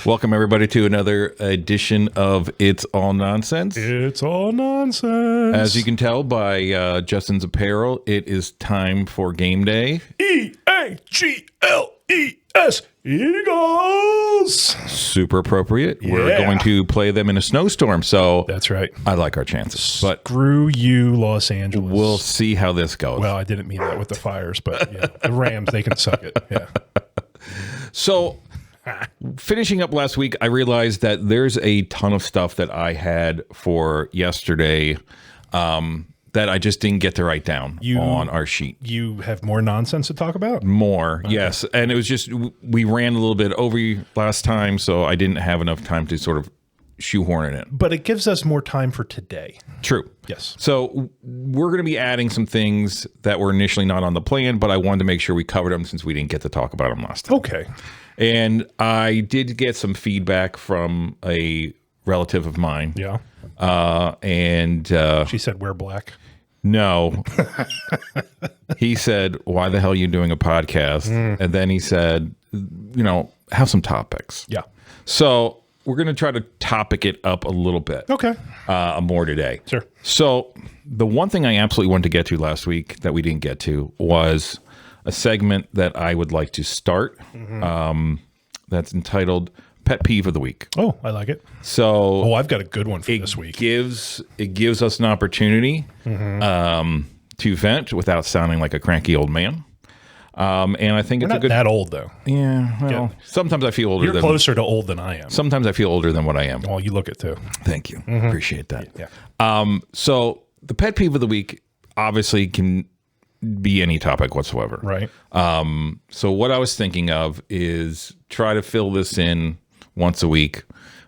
Welcome, everybody, to another edition of It's All Nonsense. It's all nonsense. As you can tell by Justin's apparel, it is time for game day. E-A-G-L-E-S, Eagles. Super appropriate. Yeah. We're going to play them in a snowstorm, so That's right. I like our chances. But Screw you, Los Angeles. we'll see how this goes. Well, I didn't mean that with the Fires, but yeah, the Rams, they can suck it. Yeah. So, finishing up last week, I realized that there's a ton of stuff that I had for yesterday that I just didn't get to write down on our sheet. You have more nonsense to talk about? More, yes. And it was just, we ran a little bit over last time, so I didn't have enough time to sort of shoehorn it in. But it gives us more time for today. True. Yes. So we're going to be adding some things that were initially not on the plan, but I wanted to make sure we covered them since we didn't get to talk about them last time. Okay. And I did get some feedback from a relative of mine. Yeah. And She said, wear black. no, he said, why the hell are you doing a podcast? And then he said, have some topics. Yeah. So we're going to try to topic it up a little bit. Okay. More today. Sure. So the one thing I absolutely wanted to get to last week that we didn't get to was a segment that I would like to start. That's entitled Pet Peeve of the Week. Oh, I like it. So I've got a good one for this week. it gives us an opportunity to vent without sounding like a cranky old man. And I think We're it's a not good. that old, though. Yeah. Well, sometimes I feel older You're than. closer to old than I am. Sometimes I feel older than what I am. Well, you look it, too. Thank you. Appreciate that. Yeah. So the pet peeve of the week obviously can be any topic whatsoever. Right. So what I was thinking of is try to fill this in once a week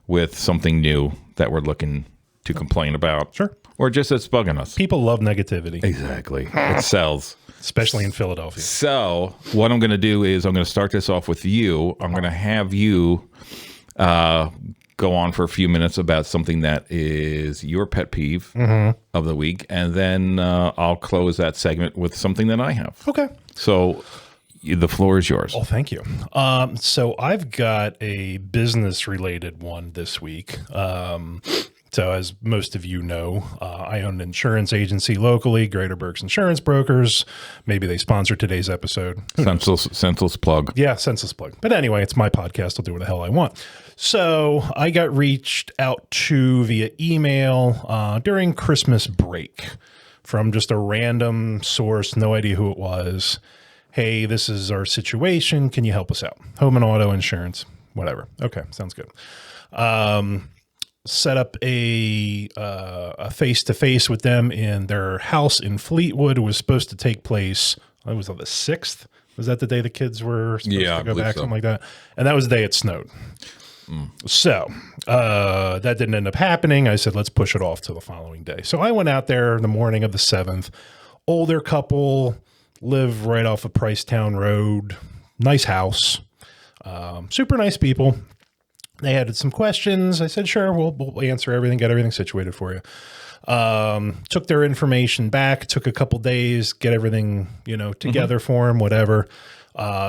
with something new that we're looking to complain about. Sure. Or just that's bugging us. People love negativity, Exactly. It sells. especially in Philadelphia. So what I'm going to do is I'm going to start this off with you. I'm going to have you go on for a few minutes about something that is your pet peeve of the week. And then I'll close that segment with something that I have. Okay. So the floor is yours. Oh, thank you. So I've got a business-related one this week. So as most of you know, I own an insurance agency locally, Greater Berks Insurance Brokers. Maybe they sponsor today's episode. Senseless plug. Yeah, senseless plug. But anyway, it's my podcast. I'll do what the hell I want. So I got reached out to via email during Christmas break from just a random source, no idea who it was. Hey, this is our situation. Can you help us out? Home and auto insurance, whatever. Okay, sounds good. Set up a face-to-face with them in their house in Fleetwood. It was supposed to take place, it was on the 6th. Was that the day the kids were supposed to go back, something like that? And that was the day it snowed. So that didn't end up happening. I said, let's push it off to the following day. So I went out there the morning of the 7th. Older couple, live right off of Pricetown Road. Nice house. Super nice people. They had some questions. I said, sure, we'll answer everything, get everything situated for you. Took their information back. Took a couple days, get everything, together for them, whatever.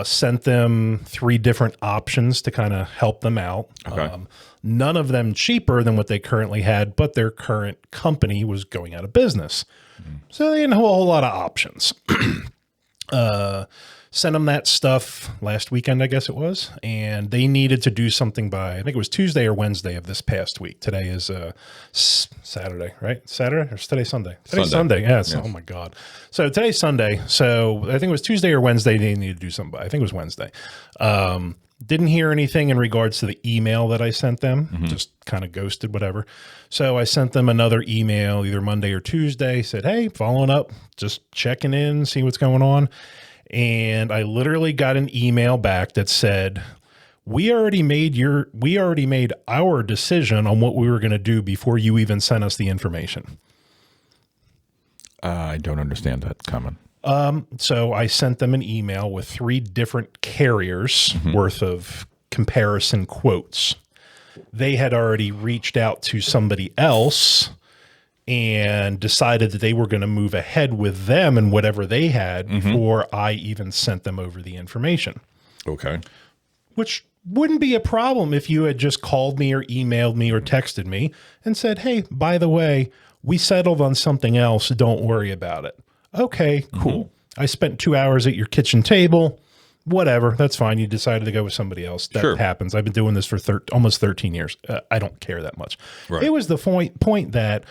Sent them 3 different options to kind of help them out. Okay. None of them cheaper than what they currently had, but their current company was going out of business. So they didn't have a whole lot of options. Sent them that stuff last weekend, I guess it was, and they needed to do something by, I think it was Tuesday or Wednesday of this past week. Today is Saturday, right? Saturday or is today Sunday? Today's Sunday. Yeah. Yes. Oh my God. So today's Sunday. So I think it was Tuesday or Wednesday. They needed to do something by. I think it was Wednesday. Didn't hear anything in regards to the email that I sent them. Just kind of ghosted, whatever. So I sent them another email either Monday or Tuesday. Said, hey, following up, just checking in, see what's going on. And I literally got an email back that said, we already made our decision on what we were going to do before you even sent us the information. I don't understand that comment. So I sent them an email with 3 different carriers worth of comparison quotes. They had already reached out to somebody else and decided that they were going to move ahead with them and whatever they had before I even sent them over the information. Okay. Which wouldn't be a problem if you had just called me or emailed me or texted me and said, hey, by the way, we settled on something else. Don't worry about it. Okay, cool. I spent 2 hours at your kitchen table. Whatever. That's fine. You decided to go with somebody else. That happens. I've been doing this for almost 13 years. I don't care that much. Right. It was the point that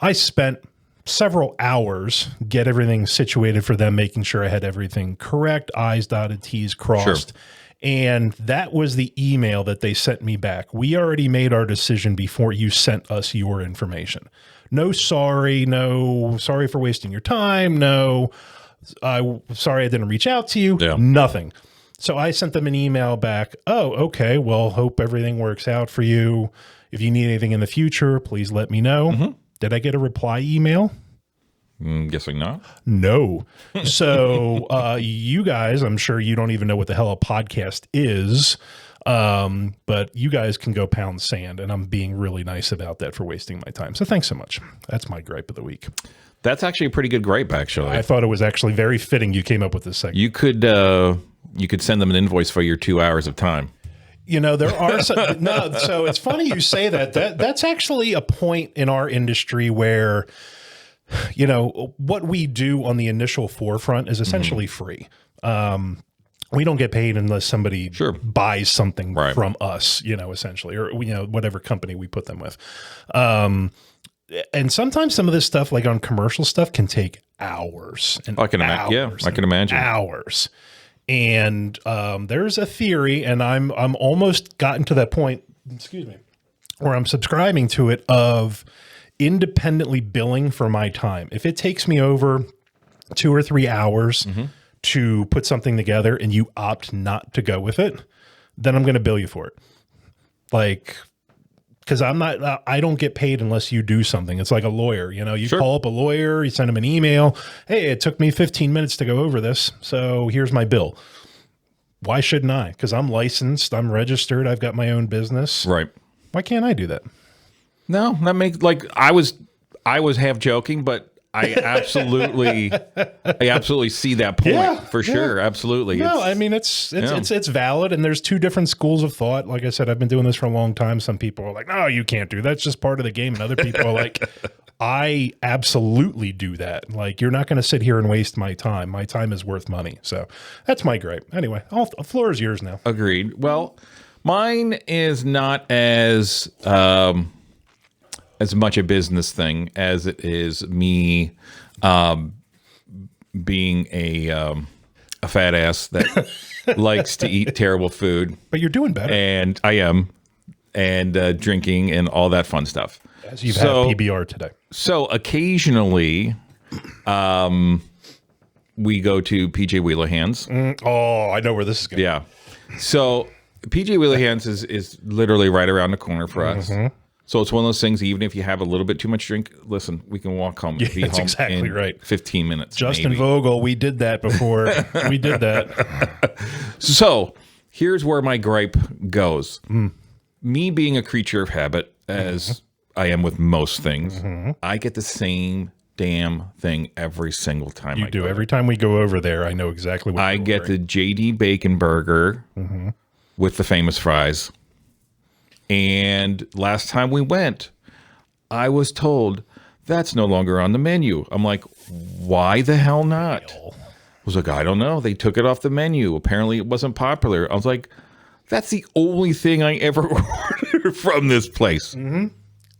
I spent several hours, get everything situated for them, making sure I had everything correct, I's dotted, T's crossed. Sure. And that was the email that they sent me back. We already made our decision before you sent us your information. No sorry for wasting your time. No, sorry I didn't reach out to you. Yeah. Nothing. So I sent them an email back. Oh, okay. Well, hope everything works out for you. If you need anything in the future, please let me know. Did I get a reply email? Guessing not. No. So you guys, I'm sure you don't even know what the hell a podcast is, but you guys can go pound sand, and I'm being really nice about that for wasting my time. So thanks so much. That's my gripe of the week. That's actually a pretty good gripe, actually. I thought it was actually very fitting you came up with this segment. You could send them an invoice for your 2 hours of time. You know, there are some, no, so it's funny you say that. That's actually a point in our industry where, you know, what we do on the initial forefront is essentially free. We don't get paid unless somebody buys something from us, you know, essentially, or, you know, whatever company we put them with. And sometimes some of this stuff, like on commercial stuff, can take hours and I can imagine hours. And there's a theory, and I'm almost gotten to that point, where I'm subscribing to it, of independently billing for my time. If it takes me over 2 or 3 hours to put something together and you opt not to go with it, then I'm going to bill you for it. Like, because I don't get paid unless you do something. It's like a lawyer, you know, you call up a lawyer, you send them an email. Hey, it took me 15 minutes to go over this, so here's my bill. Why shouldn't I? Because I'm licensed, I'm registered, I've got my own business. Right. Why can't I do that? No, that makes, like, I was half joking, but I absolutely see that point for sure. Absolutely. No, I mean, it's valid. And there's two different schools of thought. Like I said, I've been doing this for a long time. Some people are like, no, you can't do that. That's just part of the game. And other people are like, I absolutely do that. Like, you're not going to sit here and waste my time. My time is worth money. So that's my gripe. Anyway, the floor is yours now. Agreed. Well, mine is not as much a business thing as it is me being a fat ass that likes to eat terrible food. But you're doing better. And I am. And drinking and all that fun stuff. As you've had PBR today. So occasionally we go to PJ Wheelahands. Oh, I know where this is going. Yeah. So PJ Wheelahands is literally right around the corner for us. So it's one of those things, even if you have a little bit too much drink, listen, we can walk home. Yeah, that's exactly right. 15 minutes. Justin Vogel, we did that before. We did that. So here's where my gripe goes. Me being a creature of habit, as I am with most things, I get the same damn thing every single time. You do. Every time we go over there, I know exactly what I get. The JD Bacon Burger with the famous fries. And last time we went, I was told that's no longer on the menu. I'm like, why the hell not? I was like, I don't know. They took it off the menu. Apparently it wasn't popular. I was like, that's the only thing I ever ordered from this place. And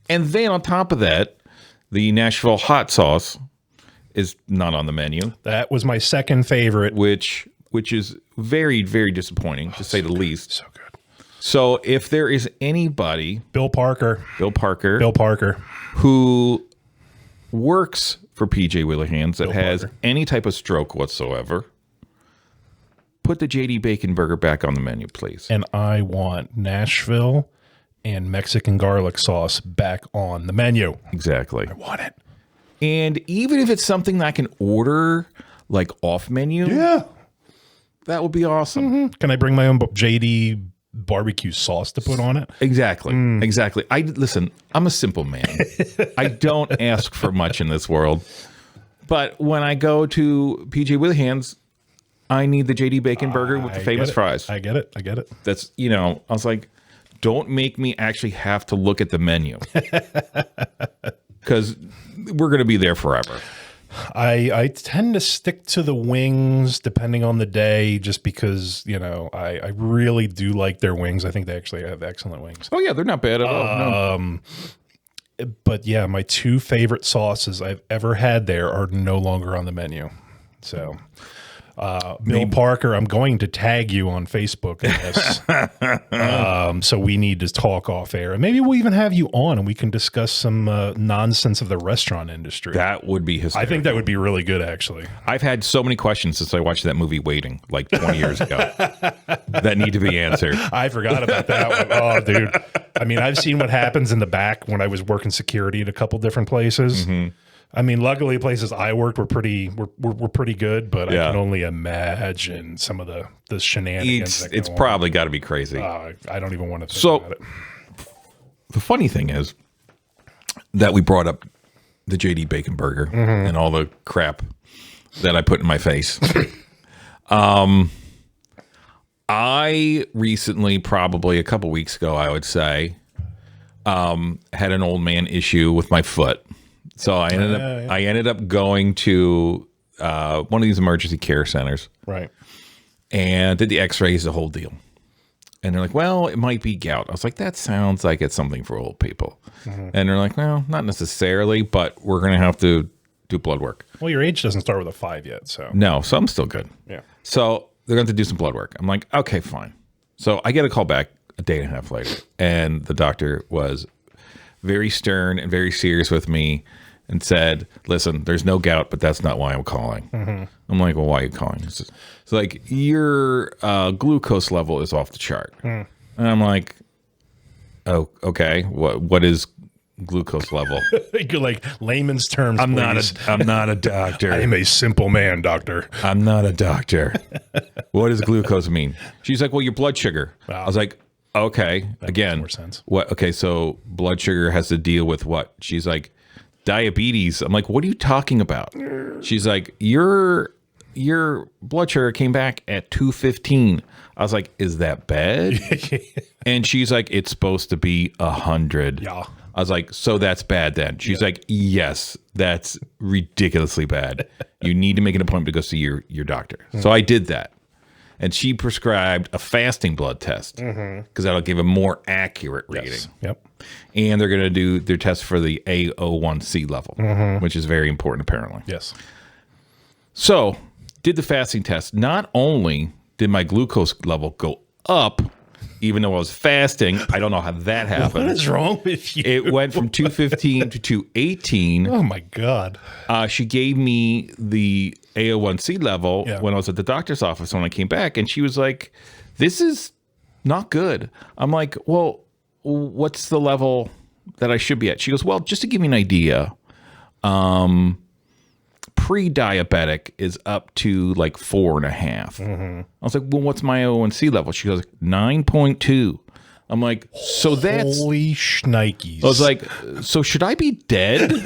then on top of that, the Nashville hot sauce is not on the menu. That was my second favorite. Which is very, very disappointing, to say the least. So good. So if there is anybody, Bill Parker, who works for PJ Wheelahands that has any type of stroke whatsoever, put the JD Bacon Burger back on the menu, please. And I want Nashville and Mexican garlic sauce back on the menu. Exactly. I want it. And even if it's something that I can order, like off menu, that would be awesome. Can I bring my own JD barbecue sauce to put on it? Exactly. Listen, I'm a simple man. I don't ask for much in this world. But when I go to PJ Wheelahands, I need the JD Bacon burger with the famous fries. I get it. That's, I was like, don't make me actually have to look at the menu because we're going to be there forever. I tend to stick to the wings depending on the day, just because, I really do like their wings. I think they actually have excellent wings. Oh yeah, they're not bad at all. No. But yeah, my 2 favorite sauces I've ever had there are no longer on the menu. So, Bill Parker, I'm going to tag you on Facebook in this. So we need to talk off air. And maybe we'll even have you on and we can discuss some nonsense of the restaurant industry. That would be hysterical. I think that would be really good, actually. I've had so many questions since I watched that movie Waiting, like 20 years ago, that need to be answered. I forgot about that one. Oh, dude. I mean, I've seen what happens in the back when I was working security at a couple different places. Mm-hmm. I mean, luckily, places I worked were pretty good, but I can only imagine some of the shenanigans. It's probably got to be crazy. I don't even want to think about it. The funny thing is that we brought up the JD Bacon burger and all the crap that I put in my face. I recently, probably a couple weeks ago, I would say, had an old man issue with my foot. So I ended up going to one of these emergency care centers, right? And did the X-rays, the whole deal. And they're like, "Well, it might be gout." I was like, "That sounds like it's something for old people." Mm-hmm. And they're like, "Well, not necessarily, but we're going to have to do blood work." Well, your age doesn't start with a 5 yet, so no, so I'm still good. Yeah. So they're going to do some blood work. I'm like, "Okay, fine." So I get a call back a day and a half later, and the doctor was very stern and very serious with me. And said, "Listen, there's no gout, but that's not why I'm calling." Mm-hmm. I'm like, "Well, why are you calling?" It's like, your glucose level is off the chart. Mm. And I'm like, "Oh, okay. What is glucose level?" You're like, layman's terms. I'm not a doctor. I am a simple man, doctor. I'm not a doctor. What does glucose mean? She's like, "Well, your blood sugar." Wow. I was like, "Okay." That again, makes more sense. What? Okay, so blood sugar has to deal with what? She's like, diabetes. I'm like, "What are you talking about?" She's like, your blood sugar came back at 215. I was like, "Is that bad?" And she's like, "It's supposed to be 100. Yeah. I was like, "So that's bad then?" She's like, "Yes, that's ridiculously bad. You need to make an appointment to go see your doctor." So I did that. And she prescribed a fasting blood test because that'll give a more accurate reading. Yes. Yep. And they're going to do their test for the AO1C level, which is very important, apparently. Yes. So, did the fasting test. Not only did my glucose level go up, even though I was fasting, I don't know how that happened. What is wrong with you? It went from 215 to 218. Oh, my God. She gave me the AO1C level when I was at the doctor's office when I came back, and she was like, "This is not good." I'm like, "Well, what's the level that I should be at?" She goes, "Well, just to give you an idea, pre-diabetic is up to like 4.5. I was like, "Well, what's my AO1C level?" She goes, 9.2. I'm like, "So that's holy shnikes." I was like, "So should I be dead?"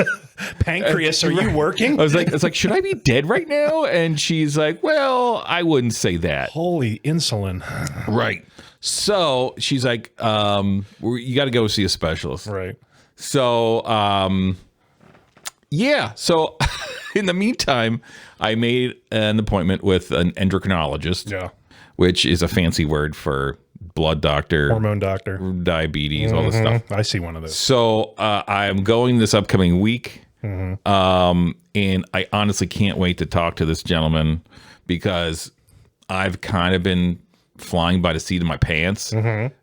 Pancreas, are you working? It's like, "Should I be dead right now?" And she's like, "Well, I wouldn't say that." Holy insulin. Right. So she's like, "You got to go see a specialist." Right. So, yeah. So in the meantime, I made an appointment with an endocrinologist, which is a fancy word for blood doctor, hormone doctor, diabetes, all this stuff. I see one of those. So I'm going this upcoming week. And I honestly can't wait to talk to this gentleman because I've kind of been flying by the seat of my pants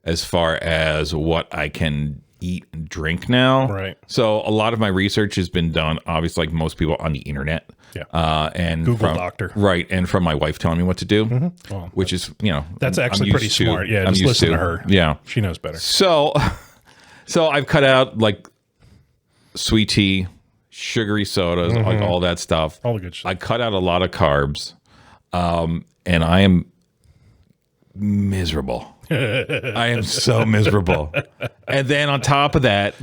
as far as what I can eat and drink now. Right. So a lot of my research has been done, obviously, like most people, on the internet. Yeah. And Google Doctor. Right. And from my wife telling me what to do, which is, that's actually pretty smart. Yeah. Just listen to her. Yeah. She knows better. So I've cut out like sweet tea, sugary sodas, like all that stuff. All the good stuff. I cut out a lot of carbs, and I am miserable. I am so miserable. And then on top of that,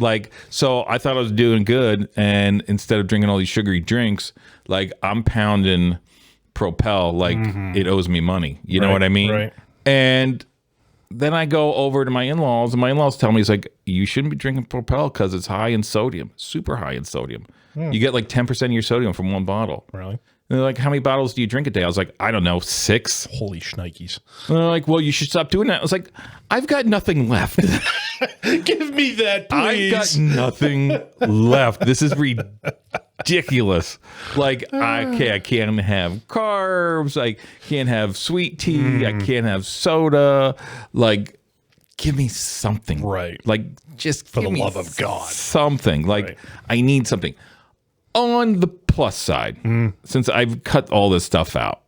so I thought I was doing good, and instead of drinking all these sugary drinks, I'm pounding Propel like it owes me money. You know what I mean? Right. And then I go over to my in-laws, and my in-laws tell me, it's like, you shouldn't be drinking Propel because it's high in sodium, super high in sodium. You get like 10% of your sodium from one bottle. Really? And they're like, how many bottles do you drink a day? I was like, I don't know, 6. Holy shnikes. And they're like, well, you should stop doing that. I was like, I've got nothing left. Give me that, please. I've got nothing left. This is ridiculous. Like, I can't have carbs. I can't have sweet tea. I can't have soda. Like, give me something. Right. Like, just for give the me love of God. Something. Like, Right. I need something. On the plus side, since I've cut all this stuff out,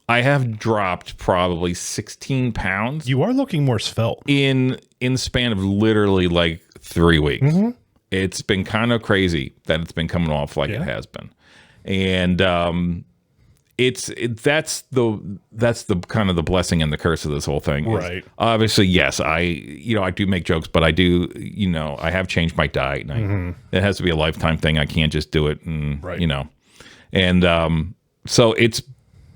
I have dropped probably 16 pounds. You are looking more svelte. In the span of literally like 3 weeks. It's been kind of crazy that it's been coming off like it has been. And that's the kind of the blessing and the curse of this whole thing. Right. Obviously, yes, I do make jokes, but I do, I have changed my diet, and it has to be a lifetime thing. I can't just do it, and and so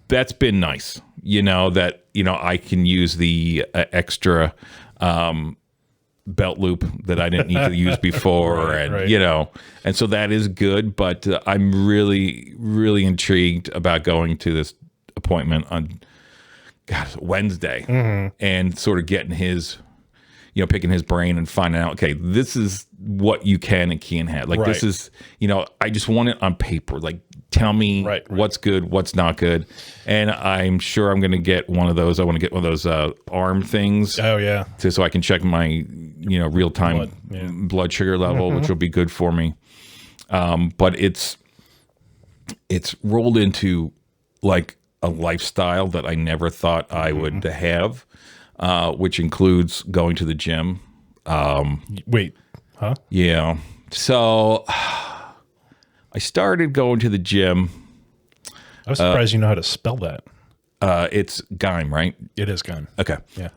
that's been nice, that I can use the extra belt loop that I didn't need to use before, and so that is good. But I'm really, really intrigued about going to this appointment on Wednesday and sort of getting his, picking his brain and finding out, okay, this is what you can and can't have. Like this is, I just want it on paper. Like, tell me what's good, what's not good. And I'm sure I'm going to get one of those. I want to get one of those arm things. Oh, yeah. So I can check my, real-time blood sugar level, which will be good for me. But it's rolled into like a lifestyle that I never thought I would have, which includes going to the gym. Wait, huh? Yeah. So I started going to the gym. I was surprised you know how to spell that. It's Gyme, right? It is Gyme. Okay. Yeah.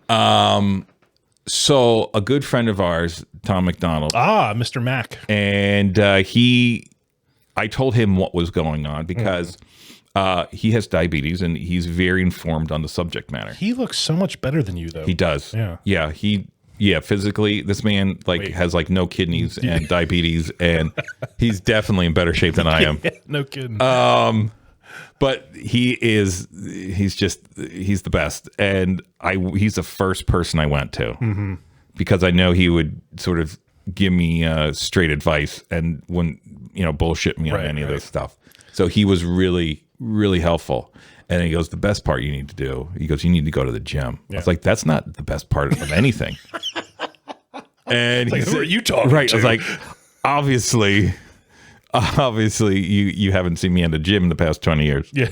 So a good friend of ours, Tom McDonald. Mr. Mac. And I told him what was going on because he has diabetes and he's very informed on the subject matter. He looks so much better than you, though. He does. Yeah. Yeah. Physically, this man has like no kidneys and diabetes, and he's definitely in better shape than I am. No kidding. But he's the best. And he's the first person I went to because I know he would sort of give me straight advice and wouldn't, bullshit me on any of this stuff. So he was really, really helpful. And he goes, the best part you need to do, he goes, you need to go to the gym. I was like, that's not the best part of anything. And like, who are you talking to? I was like, obviously you haven't seen me in the gym in the past 20 years. Yeah.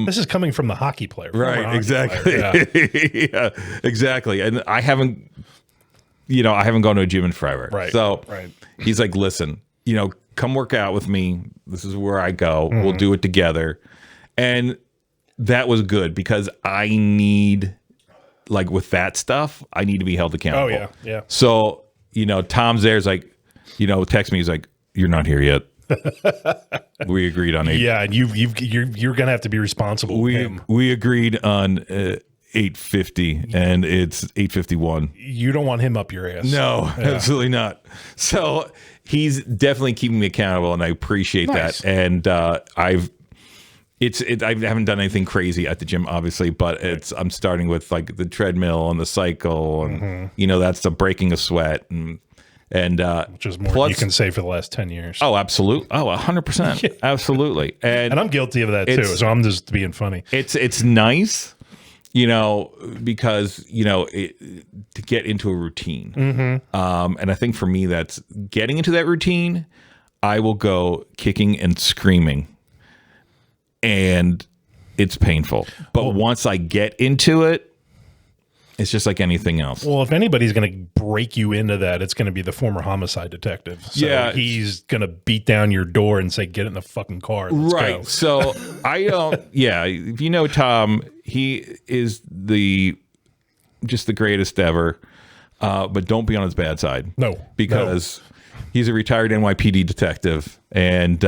This is coming from the hockey player. Right, exactly. Yeah, exactly. And I haven't gone to a gym in forever. Right. So he's like, listen, come work out with me. This is where I go. We'll do it together. And that was good because I need, like with that stuff, I need to be held accountable. Oh, yeah. Yeah. So, Tom's there's like, text me. He's like, you're not here yet. We agreed on 8. Yeah, and you're gonna have to be responsible. We agreed on 8:50, and it's 8:51. You don't want him up your ass. No, absolutely not. So he's definitely keeping me accountable, and I appreciate that. And I haven't done anything crazy at the gym, obviously, but I'm starting with like the treadmill and the cycle, and that's the breaking a sweat and which is more than you can say for the last 10 years. Oh, absolutely. Oh, 100%. Absolutely. And I'm guilty of that too. So I'm just being funny. It's nice, because, to get into a routine. And I think for me, that's getting into that routine. I will go kicking and screaming, and it's painful. But once I get into it, it's just like anything else. Well, if anybody's going to break you into that, it's going to be the former homicide detective. So he's going to beat down your door and say, get in the fucking car. Let's go. So I don't, if you know Tom, he is just the greatest ever. But don't be on his bad side. No. Because he's a retired NYPD detective. And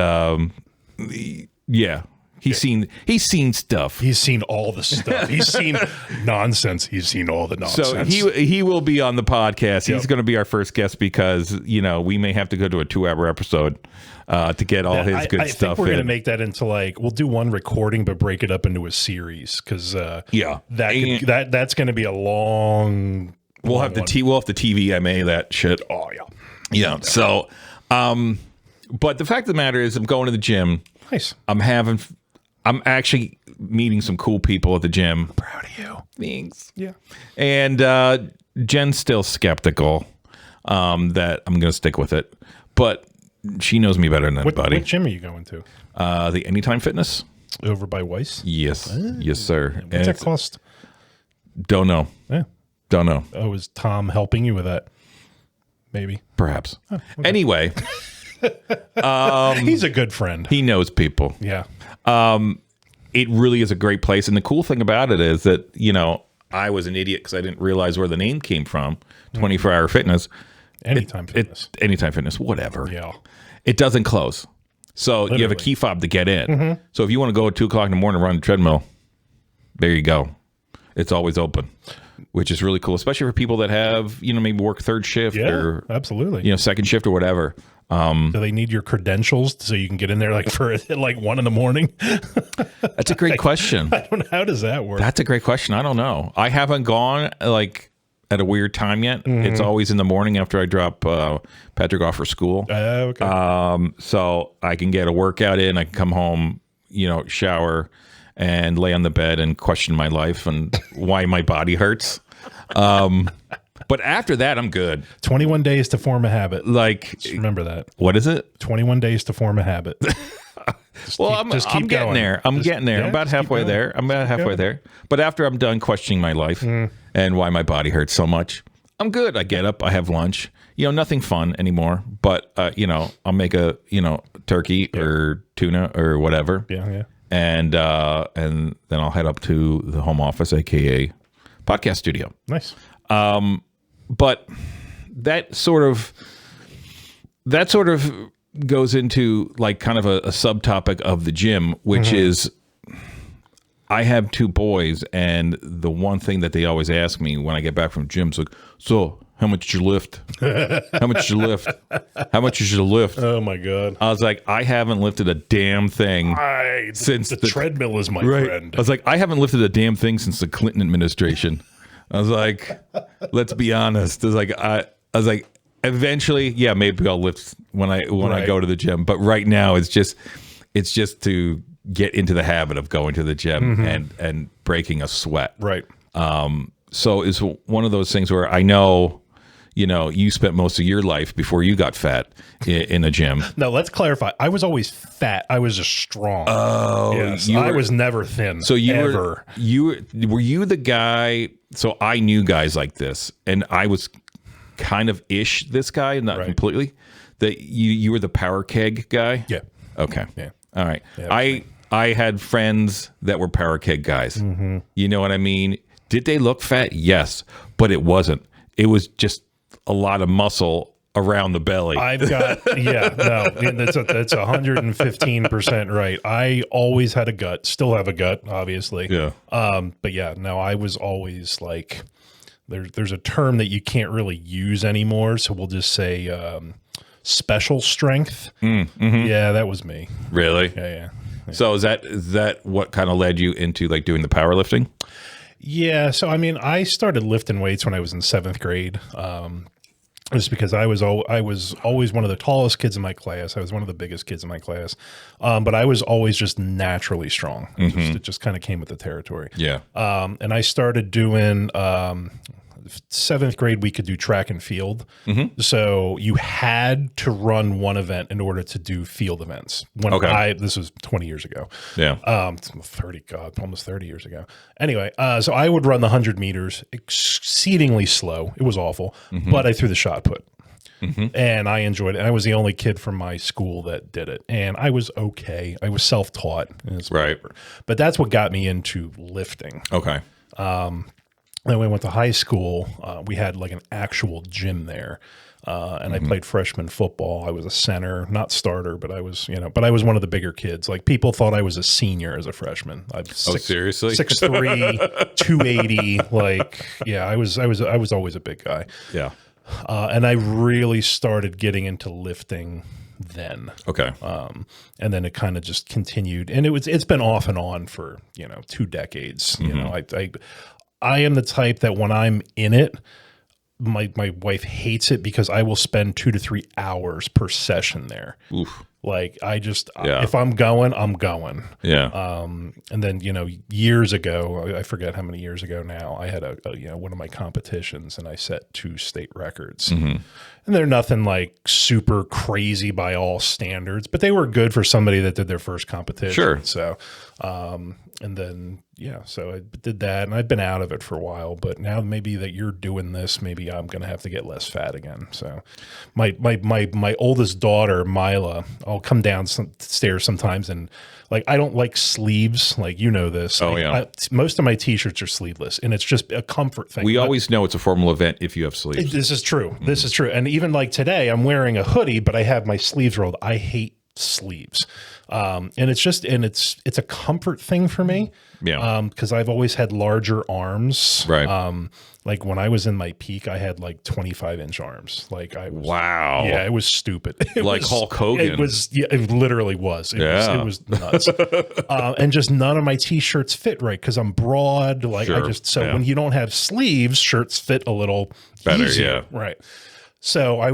He's seen stuff. He's seen all the stuff. He's seen nonsense. He's seen all the nonsense. So he will be on the podcast. He's going to be our first guest because, we may have to go to a 2-hour episode to get all his good stuff. I think we're going to make that into we'll do one recording, but break it up into a series because that's going to be a long. We'll have to TVMA that shit. Oh yeah, yeah. So, but the fact of the matter is, I'm going to the gym. Nice. I'm actually meeting some cool people at the gym. I'm proud of you. Thanks. Yeah. And Jen's still skeptical that I'm going to stick with it, but she knows me better than anybody. What gym are you going to? The Anytime Fitness. Over by Weiss? Yes. Yes, sir. What's that cost? Don't know. Yeah. Don't know. Oh, is Tom helping you with that? Maybe. Perhaps. Oh, okay. Anyway. He's a good friend. He knows people. Yeah. It really is a great place. And the cool thing about it is that, I was an idiot because I didn't realize where the name came from. 24-hour fitness. Anytime Fitness. Anytime Fitness, whatever. Yeah. It doesn't close. So literally. You have a key fob to get in. Mm-hmm. So if you want to go at 2 o'clock in the morning and run the treadmill, there you go. It's always open, which is really cool, especially for people that have, maybe work third shift or absolutely. Second shift or whatever. Do they need your credentials so you can get in there for 1 in the morning? That's a great question. I don't know. How does that work? That's a great question. I don't know. I haven't gone at a weird time yet. Mm-hmm. It's always in the morning after I drop Patrick off for school. Okay. So I can get a workout in. I can come home, shower and lay on the bed and question my life and why my body hurts. But after that, I'm good. 21 days to form a habit. Just remember that. What is it? 21 days to form a habit. I'm getting there. I'm about halfway there. I'm about halfway there. But after I'm done questioning my life and why my body hurts so much, I'm good. I get up. I have lunch. Nothing fun anymore. But, I'll make a, turkey or tuna or whatever. Yeah. And then I'll head up to the home office, a.k.a. podcast studio. Nice. But that sort of goes into kind of a subtopic of the gym, which is I have 2 boys, and the one thing that they always ask me when I get back from gym is so how much did you lift? How much did you lift? How much did you lift? Oh my God. I was like, I haven't lifted a damn thing since the treadmill is my friend. I was like, I haven't lifted a damn thing since the Clinton administration. I was like, let's be honest. I was like, eventually, yeah, maybe I'll lift when I go to the gym. But right now, it's just to get into the habit of going to the gym and breaking a sweat. Right. So it's one of those things where I know, you spent most of your life before you got fat in a gym. No, let's clarify. I was always fat. I was just strong. Oh, yes, I was never thin. So were you the guy? So I knew guys like this, and I was kind of this guy, not completely. That you were the power keg guy. Yeah. Okay. Yeah. All right. Yeah, I had friends that were power keg guys. Mm-hmm. You know what I mean? Did they look fat? Yes, but it wasn't. It was just a lot of muscle around the belly. I've got that's 115% right. I always had a gut, still have a gut, obviously. Yeah. But yeah, no, I was always there's a term that you can't really use anymore, so we'll just say special strength. Mm-hmm. Yeah, that was me. Really? Yeah. So is that what kind of led you into doing the powerlifting? Yeah. So I mean, I started lifting weights when I was in 7th grade. Just because I was always one of the tallest kids in my class. I was one of the biggest kids in my class. But I was always just naturally strong. It just kind of came with the territory. Yeah. And I started doing 7th grade, we could do track and field. Mm-hmm. So you had to run one event in order to do field events. This was 20 years ago. Yeah. Almost 30 years ago. Anyway, so I would run the 100 meters exceedingly slow. It was awful, but I threw the shot put. Mm-hmm. And I enjoyed it. And I was the only kid from my school that did it. And I was okay. I was self-taught. Right. But that's what got me into lifting. Okay. Then we went to high school. We had an actual gym there. And I played freshman football. I was a center, not starter, but I was, but I was one of the bigger kids. Like people thought I was a senior as a freshman. Seriously? 6'3", 280. Like, yeah, I was always a big guy. Yeah. And I really started getting into lifting then. Okay. And then it kind of just continued, and it's been off and on for, 2 decades. I am the type that when I'm in it, my wife hates it because I will spend 2 to 3 hours per session there. Oof. Like if I'm going, I'm going. Yeah. And then, years ago, I forget how many years ago now, I had one of my competitions and I set 2 state records. And they're nothing like super crazy by all standards, but they were good for somebody that did their first competition. Sure. So, and then, so I did that and I've been out of it for a while, but now maybe that you're doing this, maybe I'm going to have to get less fat again. So my oldest daughter, Mila, I'll come down some stairs sometimes and like, I don't like sleeves. Like, this. Oh, yeah. Most of my t-shirts are sleeveless and it's just a comfort thing. We always know it's a formal event if you have sleeves. This is true. This is true. And even like today, I'm wearing a hoodie, but I have my sleeves rolled. I hate sleeves. And it's a comfort thing for me. Yeah. Because I've always had larger arms. Right. Like when I was in my peak, I had like 25-inch arms. Like wow. Yeah, it was stupid. Hulk Hogan. It literally was. It was nuts. And just none of my t-shirts fit right because I'm broad. Like sure. When you don't have sleeves, shirts fit a little better. Easier. Yeah. Right. So I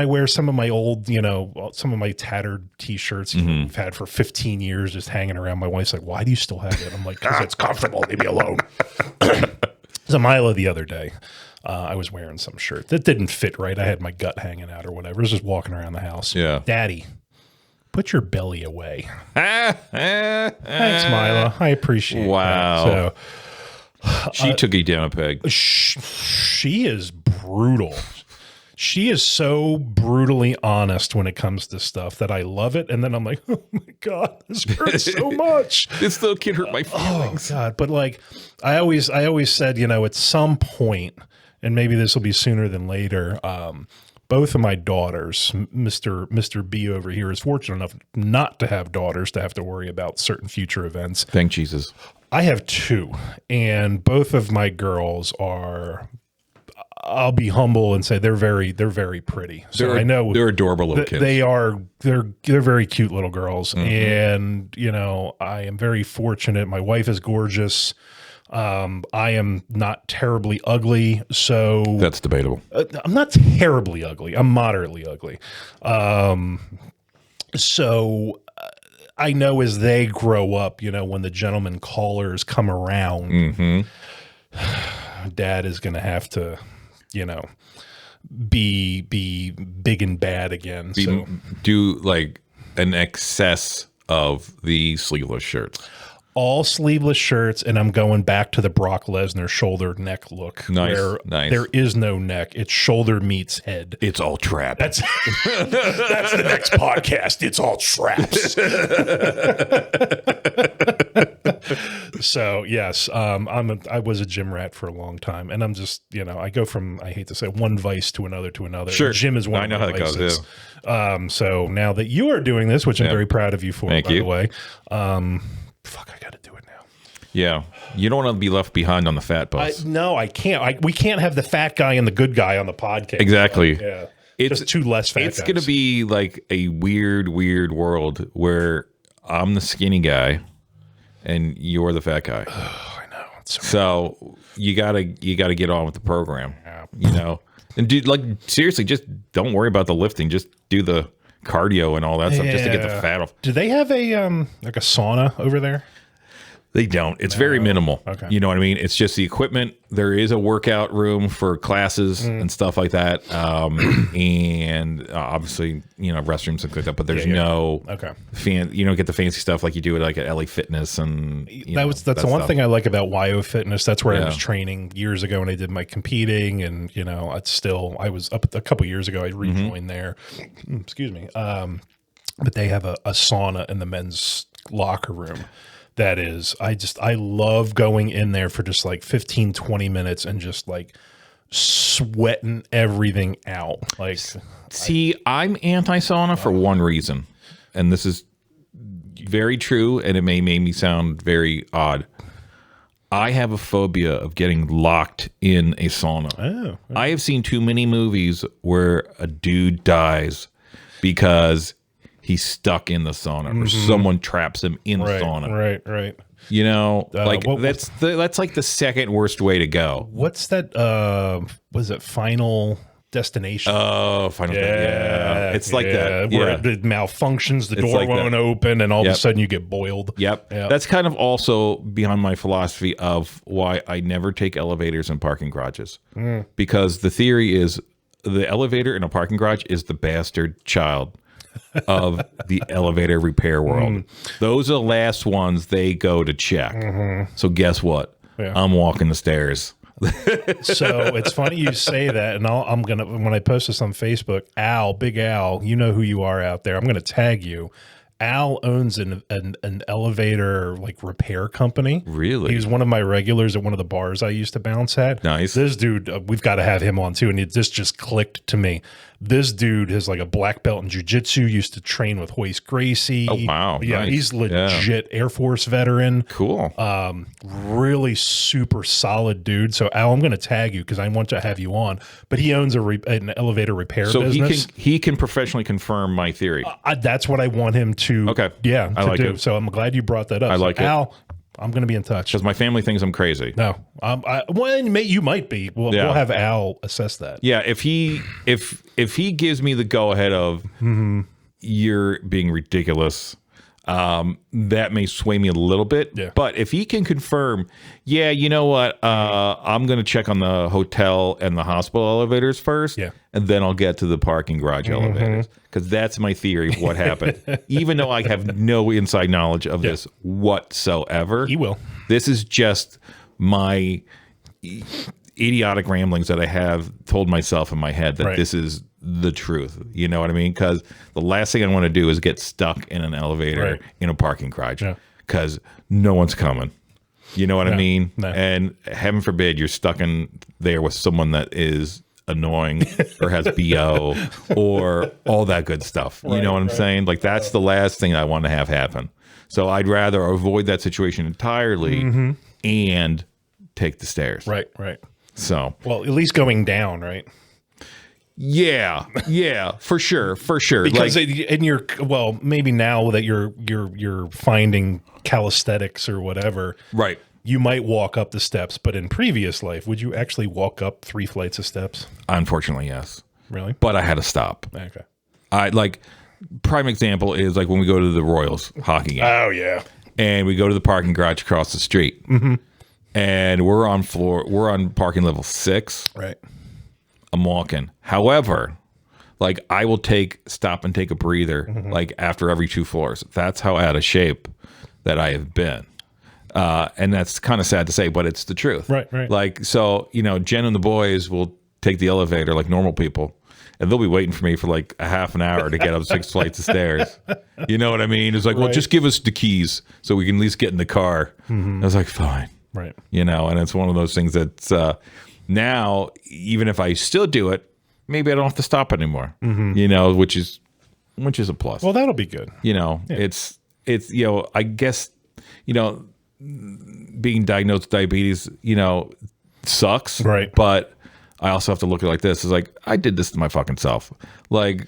wear some of my old, some of my tattered t-shirts I've had for 15 years just hanging around. My wife's like, why do you still have it? I'm like, because it's comfortable. Leave me alone. So Mila the other day, I was wearing some shirt that didn't fit right. I had my gut hanging out or whatever. I was just walking around the house. Yeah. Daddy, put your belly away. Thanks, Mila. I appreciate it. Wow. So she took you down a peg. She is brutal. She is so brutally honest when it comes to stuff that I love it. And then I'm like, oh my God, this hurts so much. This little kid hurt my feelings. Oh God. But like, I always said, at some point, and maybe this will be sooner than later, both of my daughters, Mr. B over here is fortunate enough not to have daughters to have to worry about certain future events. Thank Jesus. I have 2, and both of my girls are, I'll be humble and say they're very pretty. So I know they're adorable little kids. They're very cute little girls. And, I am very fortunate. My wife is gorgeous. I am not terribly ugly. So that's debatable. I'm not terribly ugly. I'm moderately ugly. So I know as they grow up, when the gentleman callers come around, Dad is going to have to, be big and bad again. Do like an excess of the sleeveless shirts. All sleeveless shirts, and I'm going back to the Brock Lesnar shoulder neck look. Nice, where nice. There is no neck. It's shoulder meets head. It's all trap. That's the next podcast. It's all traps. So yes, I was a gym rat for a long time, and I'm just I go from, I hate to say, one vice to another to another. Sure, gym is one. I know how it goes. Yeah. So now that you are doing this, which I'm very proud of you for, by the way. Fuck, I got to do it now. Yeah, you don't want to be left behind on the fat bus. No, I can't. We can't have the fat guy and the good guy on the podcast. Exactly. Yeah, it's just 2 less fat. It's going to be like a weird world where I'm the skinny guy and you're the fat guy. Oh, I know. So you gotta get on with the program. Yeah. And dude, like seriously, just don't worry about the lifting. Just do the cardio and all that stuff just to get the fat off. Do they have a like a sauna over there? They don't. It's very minimal. Okay. You know what I mean? It's just the equipment. There is a workout room for classes and stuff like that. And obviously, restrooms and like that, but there's no you don't get the fancy stuff like you do at like at LA Fitness and that's the one thing I like about YO Fitness. That's where I was training years ago when I did my competing, and I was up a couple years ago. I rejoined there. Excuse me. But they have a sauna in the men's locker room. That is, I love going in there for just like 15, 20 minutes and just like sweating everything out. Like, see, I'm anti-sauna for one reason, and this is very true, and it may make me sound very odd. I have a phobia of getting locked in a sauna. Oh. I have seen too many movies where a dude dies because he's stuck in the sauna or someone traps him in the sauna. Right. You know, like that's like the second worst way to go. What's that? Was it Final Destination? Oh, Final yeah. It's like that. Where it malfunctions, the door won't open, and all of a sudden you get boiled. Yep. That's kind of also behind my philosophy of why I never take elevators in parking garages. Because the theory is the elevator in a parking garage is the bastard child of the elevator repair world. Those are the last ones they go to check. So guess what? I'm walking the stairs. So it's funny you say that, and I'm gonna, when I post this on Facebook, Al, Big Al, you know who you are out there. I'm gonna tag you. Al owns an elevator like repair company. Really? He was one of my regulars at one of the bars I used to bounce at. Nice. This dude, we've got to have him on too. And this just clicked to me. This dude is like a black belt in jiu-jitsu, used to train with Hoist Gracie. Oh, wow. Yeah, Nice. he's legit Air Force veteran. Cool. Really super solid dude. So Al, I'm going to tag you because I want to have you on. But he owns an elevator repair business. So he can professionally confirm my theory. That's what I want him to. Okay. Yeah, I like do. it. So I'm glad you brought that up. I like it. Al, I'm going to be in touch. Because my family thinks I'm crazy. No, well, you might be. We'll have Al assess that. Yeah, if he gives me the go ahead of you're being ridiculous, that may sway me a little bit. Yeah. But if he can confirm, yeah, you know what, I'm going to check on the hotel and the hospital elevators first, and then I'll get to the parking garage elevators, because that's my theory of what happened. Even though I have no inside knowledge of this whatsoever, He will. This is just my idiotic ramblings that I have told myself in my head that this is the truth. You know what I mean? Because the last thing I want to do is get stuck in an elevator in a parking garage, because no one's coming. You know what I mean? No. And heaven forbid you're stuck in there with someone that is annoying or has BO or all that good stuff. You know what I'm saying? Like, that's the last thing I want to have happen. So I'd rather avoid that situation entirely and take the stairs. Right. So, well, at least going down, right? Yeah, for sure. Because maybe now that you're finding calisthenics or whatever, right? You might walk up the steps, but in previous life, would you actually walk up 3 flights of steps? Unfortunately, yes. Really? But I had to stop. Okay. Prime example is like when we go to the Royals hockey game. Oh yeah. And we go to the parking garage across the street, and we're on parking level 6. Right. I'm walking. However, like, I will stop and take a breather, like, after every 2 floors. That's how out of shape that I have been. And that's kind of sad to say, but it's the truth. Right. Like, so, Jen and the boys will take the elevator like normal people, and they'll be waiting for me for like a half an hour to get up 6 flights of stairs. You know what I mean? It's like, well, just give us the keys so we can at least get in the car. I was like, fine. Right. And it's one of those things that's now, even if I still do it, maybe I don't have to stop anymore. Which is a plus. Well, that'll be good. It's I guess, being diagnosed with diabetes, sucks. Right. But I also have to look at it like this. It's like, I did this to my fucking self. Like,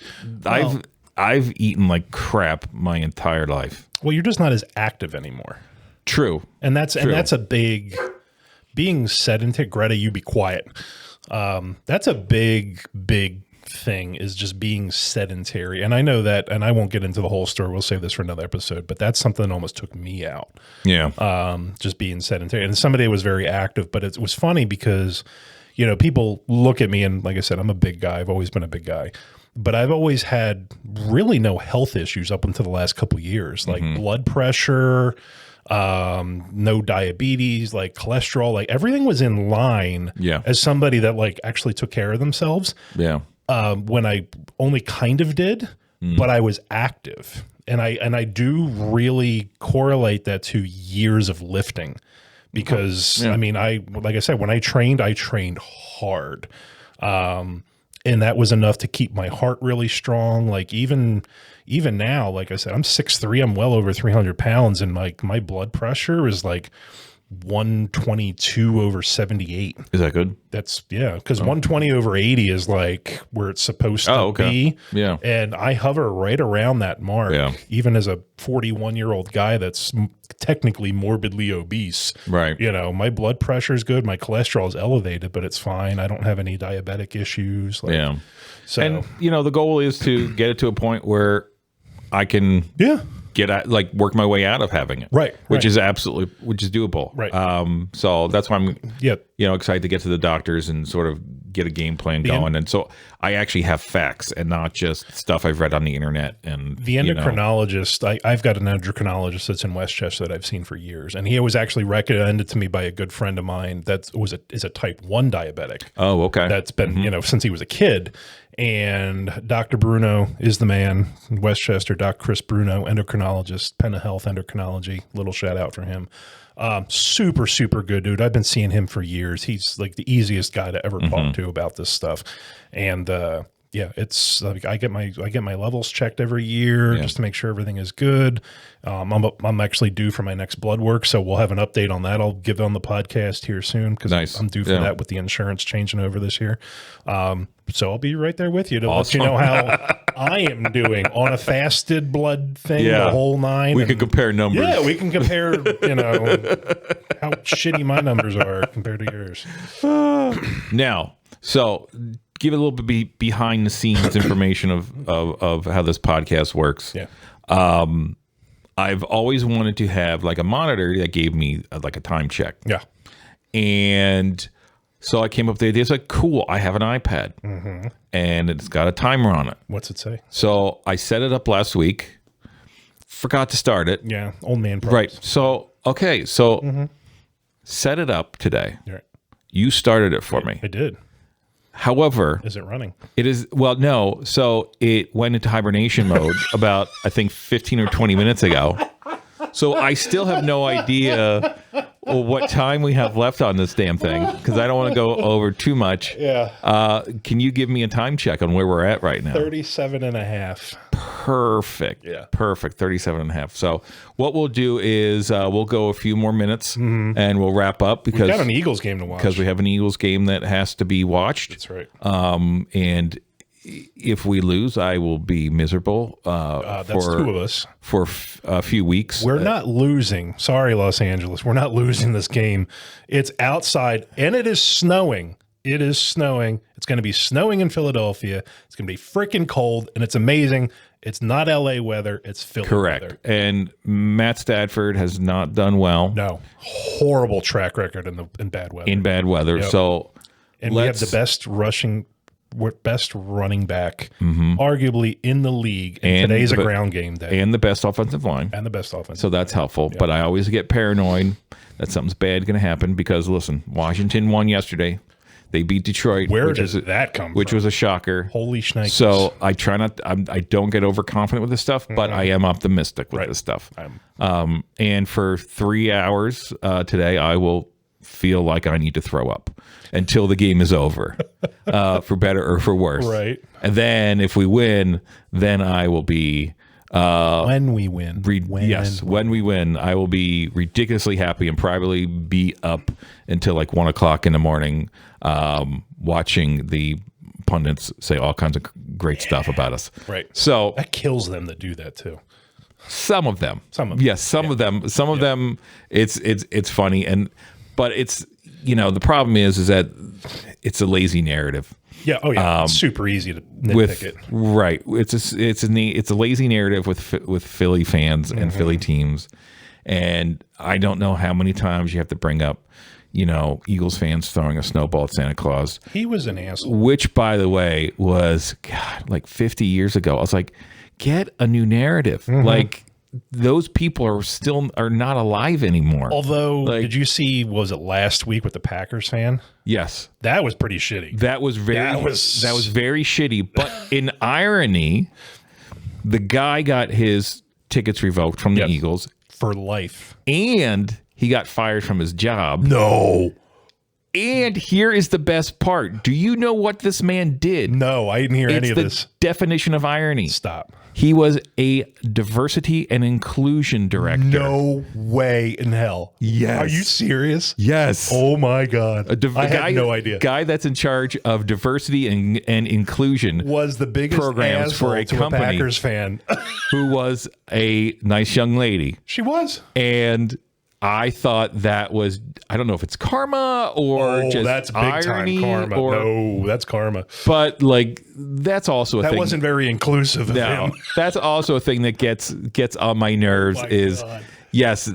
I've eaten like crap my entire life. Well, you're just not as active anymore. True. And that's a big, being sedentary. Greta, you be quiet. That's a big thing, is just being sedentary. And I know that, and I won't get into the whole story. We'll save this for another episode, but that's something that almost took me out. Yeah. Just being sedentary. And somebody was very active, but it was funny because, people look at me, and like I said, I'm a big guy. I've always been a big guy, but I've always had really no health issues up until the last couple of years, like blood pressure, no diabetes, like cholesterol, like everything was in line. As somebody that like actually took care of themselves. When I only kind of did, but I was active, and I do really correlate that to years of lifting, because I mean, like I said, when I trained hard. And that was enough to keep my heart really strong. Like even now, like I said, I'm 6'3", I'm well over 300 pounds, and like my blood pressure is like 122/78. Is that good? That's because 120/80 is like where it's supposed to be. Yeah. And I hover right around that mark, even as a 41-year-old guy that's technically morbidly obese. Right. You know, my blood pressure is good. My cholesterol is elevated, but it's fine. I don't have any diabetic issues. Like, so, and you know, the goal is to get it to a point where I can get at, like, work my way out of having it, which is doable, so that's why I'm excited to get to the doctors and sort of get a game plan going. And so I actually have facts and not just stuff I've read on the internet. And the endocrinologist, I've got an endocrinologist that's in Westchester that I've seen for years, and he was actually recommended to me by a good friend of mine that is a type 1 diabetic. Oh, okay. That's been since he was a kid. And Dr. Bruno is the man in Westchester, Dr. Chris Bruno, endocrinologist, Penna Health Endocrinology. Little shout out for him. Super, super good dude. I've been seeing him for years. He's like the easiest guy to ever talk to about this stuff. And it's like I get my levels checked every year just to make sure everything is good. I'm actually due for my next blood work, so we'll have an update on that. I'll give on the podcast here soon because I'm due for that with the insurance changing over this year. So I'll be right there with you to let you know how I am doing on a fasted blood thing, the whole nine. We can compare numbers. Yeah, we can compare, how shitty my numbers are compared to yours. Now, so give a little bit behind the scenes information of how this podcast works. Yeah. I've always wanted to have like a monitor that gave me like a time check. Yeah. And so I came up with the idea. It's like, cool, I have an iPad and it's got a timer on it. What's it say? So I set it up last week, forgot to start it. Yeah, old man problems. Right. So, set it up today. Right. You started it for me. I did. However, is it running? It is. Well, no. So it went into hibernation mode about, I think, 15 or 20 minutes ago. So I still have no idea what time we have left on this damn thing because I don't want to go over too much. Yeah. Can you give me a time check on where we're at right now? 37 and a half. Perfect. Yeah. Perfect. 37 and a half. So what we'll do is we'll go a few more minutes and we'll wrap up because we've got an Eagles game to watch. Because we have an Eagles game that has to be watched. That's right. And if we lose, I will be miserable. That's two of us for a few weeks. We're not losing. Sorry, Los Angeles. We're not losing this game. It's outside and it is snowing. It is snowing. It's going to be snowing in Philadelphia. It's going to be freaking cold, and it's amazing. It's not LA weather. It's Philly weather. And Matt Stafford has not done well. No. Horrible track record in bad weather. In bad weather. Yep. So, and we have the best running back, arguably in the league. And today's a ground game day. And the best offensive line. So that's helpful. Yep. But I always get paranoid that something's bad going to happen because, listen, Washington won yesterday. They beat Detroit. Where does that come from? Which was a shocker. Holy shnikes. So I try not. I don't get overconfident with this stuff, but I am optimistic with this stuff. And for 3 hours today, I will feel like I need to throw up until the game is over, for better or for worse. Right. And then if we win, then I will be. When we win. When we win, I will be ridiculously happy and probably be up until like 1 o'clock in the morning, watching the pundits say all kinds of great stuff about us. Right. So that kills them to do that too. Some of them. Yes, some of them. Some of them. It's funny, but it's the problem is that it's a lazy narrative. Yeah. Oh yeah. It's super easy to nitpick it. Right. It's a lazy narrative with Philly fans and Philly teams, and I don't know how many times you have to bring up, Eagles fans throwing a snowball at Santa Claus. He was an asshole. Which, by the way, was like 50 years ago. I was like, get a new narrative. Like, those people are not alive anymore. Although, did you see, was it last week with the Packers fan? Yes. That was pretty shitty. That was very shitty. But in irony, the guy got his tickets revoked from the Eagles. For life. And he got fired from his job. No. And here is the best part. Do you know what this man did? No, I didn't hear any of this. It's the definition of irony. Stop. He was a diversity and inclusion director. No way in hell. Yes. Are you serious? Yes. Oh my God. I had no idea. Guy that's in charge of diversity and inclusion was the biggest programs for a company, Packers fan, who was a nice young lady. She was. And I thought that was, I don't know if it's karma or just that's big irony time karma. No, that's karma. But like, that's also a thing. That wasn't very inclusive of him. That's also a thing that gets on my nerves. God. Yes,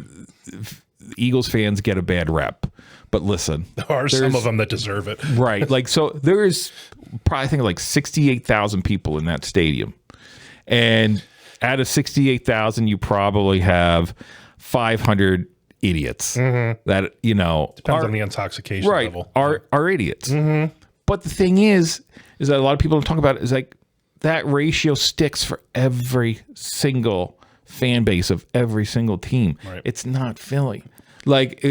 Eagles fans get a bad rep, but listen, there are some of them that deserve it. Right. Like, so there is probably, I think, like 68,000 people in that stadium. And out of 68,000, you probably have 500 idiots that, you know, depends on the intoxication level. Are idiots. But the thing is that a lot of people don't talk about it, is like that ratio sticks for every single fan base of every single team. Right. It's not Philly. Like,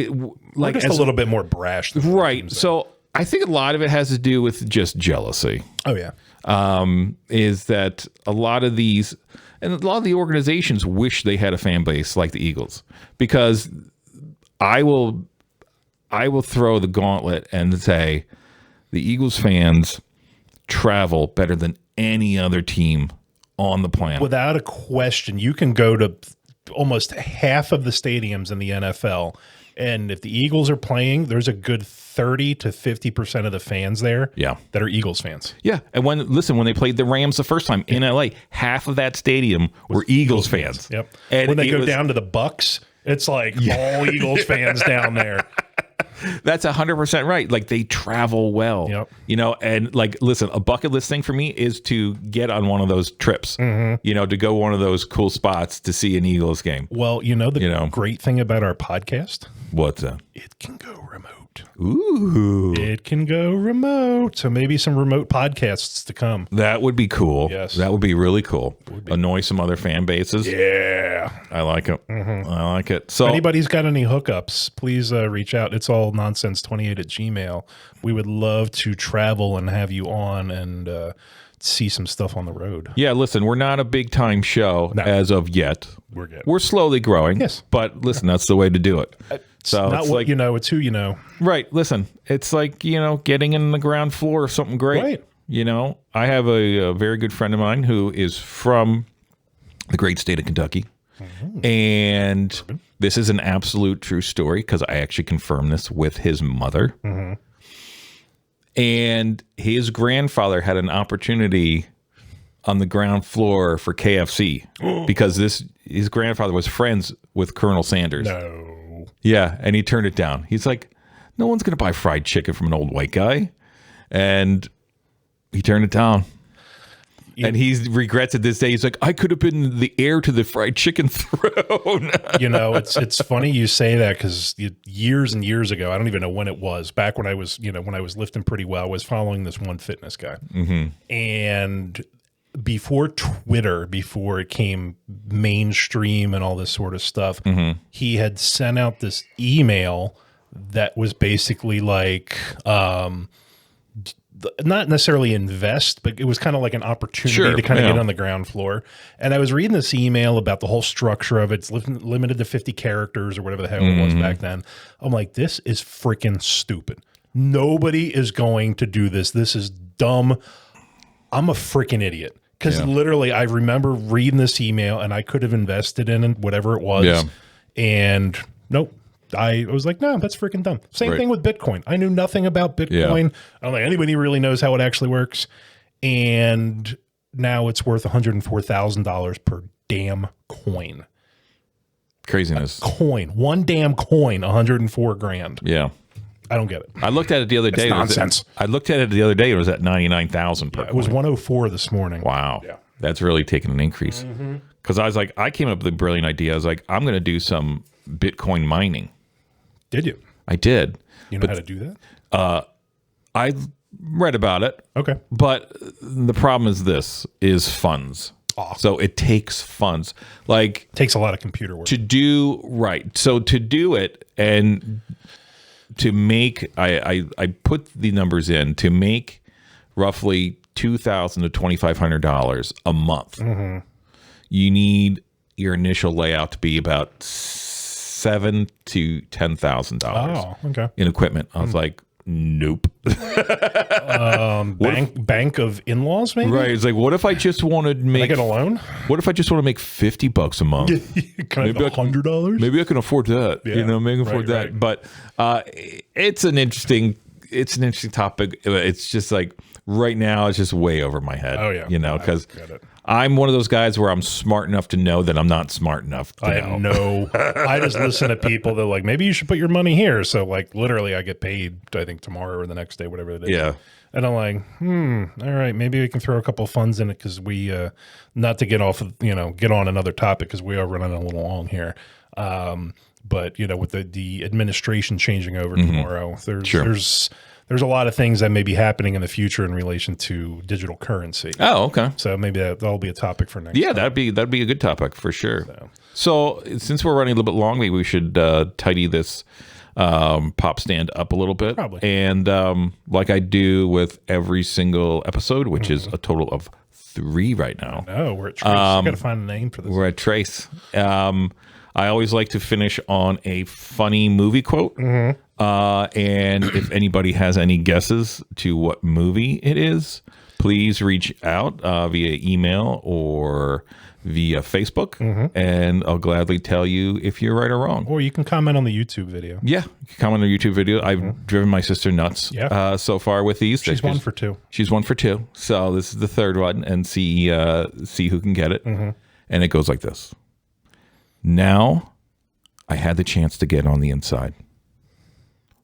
like just a little bit more brash. Than right. So I think a lot of it has to do with just jealousy. Oh yeah. Is that a lot of these, and a lot of the organizations wish they had a fan base like the Eagles, because I will throw the gauntlet and say the Eagles fans travel better than any other team on the planet. Without a question, you can go to almost half of the stadiums in the NFL, and if the Eagles are playing, there's a good 30 to 50% of the fans there that are Eagles fans. Yeah. And when they played the Rams the first time in LA, half of that stadium were Eagles fans. Yep. And when they go down to the Bucks, it's like all Eagles fans down there. That's 100% right. Like, they travel well, you know, and like, listen, a bucket list thing for me is to get on one of those trips, you know, to go one of those cool spots to see an Eagles game. Well, the great thing about our podcast. What's that? It can go remote. Ooh. It can go remote. So maybe some remote podcasts to come. That would be cool. Yes. That would be really cool. Annoy some other fan bases. Yeah. I like it. I like it. So if anybody's got any hookups, please reach out. It's all nonsense28@gmail.com. We would love to travel and have you on and see some stuff on the road. Yeah, listen, we're not a big time show as of yet. We're good. We're slowly growing. Yes. But listen, that's the way to do it. So not what you know, it's who you know. Right. Listen, it's like, you know, getting in the ground floor of something great. Right. You know, I have a very good friend of mine who is from the great state of Kentucky. And this is an absolute true story because I actually confirmed this with his mother. And his grandfather had an opportunity on the ground floor for KFC because his grandfather was friends with Colonel Sanders. No. Yeah, and he turned it down. He's like, no one's going to buy fried chicken from an old white guy. And he turned it down. Yeah. And he regrets it this day. He's like, I could have been the heir to the fried chicken throne. You know, it's funny you say that because years and years ago, I don't even know when it was, back when I was, when I was lifting pretty well, I was following this one fitness guy. And before Twitter, before it came mainstream and all this sort of stuff, he had sent out this email that was basically like, not necessarily invest, but it was kind of like an opportunity to kind of get on the ground floor. And I was reading this email about the whole structure of it. It's limited to 50 characters or whatever the hell it was back then. I'm like, this is freaking stupid. Nobody is going to do this. This is dumb. I'm a freaking idiot. Because literally, I remember reading this email and I could have invested in it, whatever it was. Yeah. And nope. I was like, no, that's freaking dumb. Same thing with Bitcoin. I knew nothing about Bitcoin. Yeah. I don't think anybody really knows how it actually works. And now it's worth $104,000 per damn coin. Craziness. A coin. One damn coin, 104 grand. Yeah. I don't get it. I looked at it the other day. It's nonsense. I looked at it the other day. It was at 99,000 per coin. It was 104 this morning. Wow. Yeah. That's really taken an increase. Because I was like, I came up with a brilliant idea. I was like, I'm going to do some Bitcoin mining. Did you? I did. You know how to do that? I read about it. Okay. But the problem is funds. So it takes funds. Like, takes a lot of computer work to do right. So to do it and to make, I put the numbers in to make roughly $2,000 to $2,500 a month. You need your initial layout to be about $7,000 to $10,000 in equipment. I was like, nope. Bank of in-laws, maybe. Right. It's like, what if I just want to make? Can I get a loan? What if I just want to make $50 a month? Can I have $100? Maybe I can afford that. Yeah, maybe I can afford that. Right. But it's an interesting topic. It's just like right now, it's just way over my head. Oh yeah. Because I'm one of those guys where I'm smart enough to know that I'm not smart enough to know. I just listen to people that are like, maybe you should put your money here. So like literally I get paid, I think tomorrow or the next day, whatever it is. Yeah. And I'm like, all right, maybe we can throw a couple of funds in it because we, not to get off of, get on another topic because we are running a little long here. But with the administration changing over tomorrow, there's a lot of things that may be happening in the future in relation to digital currency. Oh, okay. So maybe that'll be a topic for next. Yeah, time. that'd be a good topic for sure. So since we're running a little bit long, maybe we should tidy this pop stand up a little bit. Probably. And like I do with every single episode, which is a total of 3 right now. Oh, we're at Trace. I got to find a name for this. We're at Trace. I always like to finish on a funny movie quote. And if anybody has any guesses to what movie it is, please reach out via email or via Facebook, and I'll gladly tell you if you're right or wrong. Or you can comment on the YouTube video. Yeah, you can comment on the YouTube video. I've driven my sister nuts so far with these. She's 1 for 2. She's 1 for 2. So this is the 3rd one, and see who can get it. And it goes like this. Now I had the chance to get on the inside.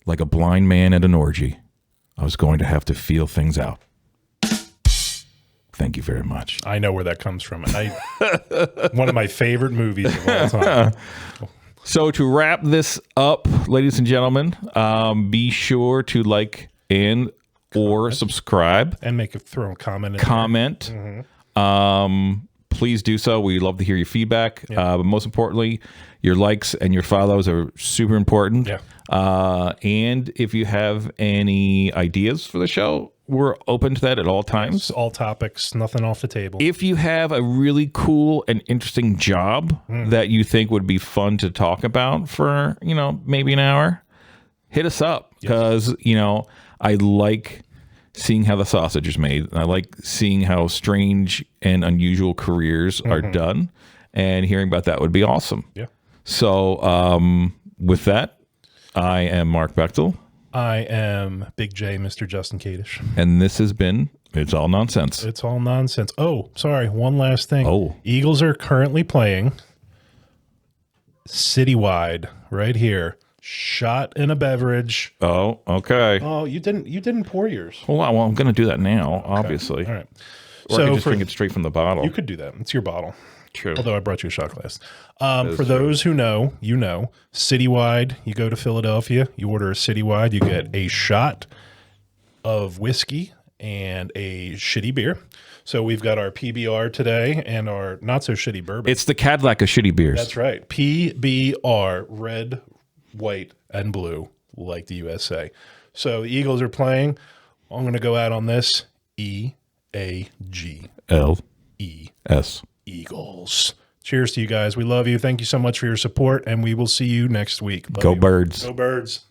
Like a blind man at an orgy, I was going to have to feel things out. Thank you very much. I know where that comes from. One of my favorite movies of all time. So to wrap this up, ladies and gentlemen, be sure to like and or subscribe. And throw a comment. Comment. Please do so. We love to hear your feedback. But most importantly, your likes and your follows are super important. And if you have any ideas for the show, we're open to that at all times. All topics, nothing off the table. If you have a really cool and interesting job that you think would be fun to talk about for, maybe an hour, hit us up because, I like seeing how the sausage is made. I like seeing how strange and unusual careers are done, and hearing about that would be awesome. Yeah. So with that, I am Mark Bechtel. I am Big J, Mr. Justin Kadish. And this has been It's All Nonsense. It's All Nonsense. Oh, sorry. One last thing. Oh. Eagles are currently playing Citywide right here. Shot in a beverage. Oh, okay. Oh, you didn't pour yours. Well, I'm going to do that now, obviously. All right. Or I could just drink it straight from the bottle. You could do that. It's your bottle. True. Although I brought you a shot glass. For those who know, Citywide, you go to Philadelphia, you order a Citywide, you get a shot of whiskey and a shitty beer. So we've got our PBR today and our not so shitty bourbon. It's the Cadillac of shitty beers. That's right. PBR, red, white, and blue, like the USA. So the Eagles are playing. I'm going to go out on this. EAGLES. Eagles. Cheers to you guys. We love you. Thank you so much for your support, and we will see you next week. Love Go you. Birds. Go Birds.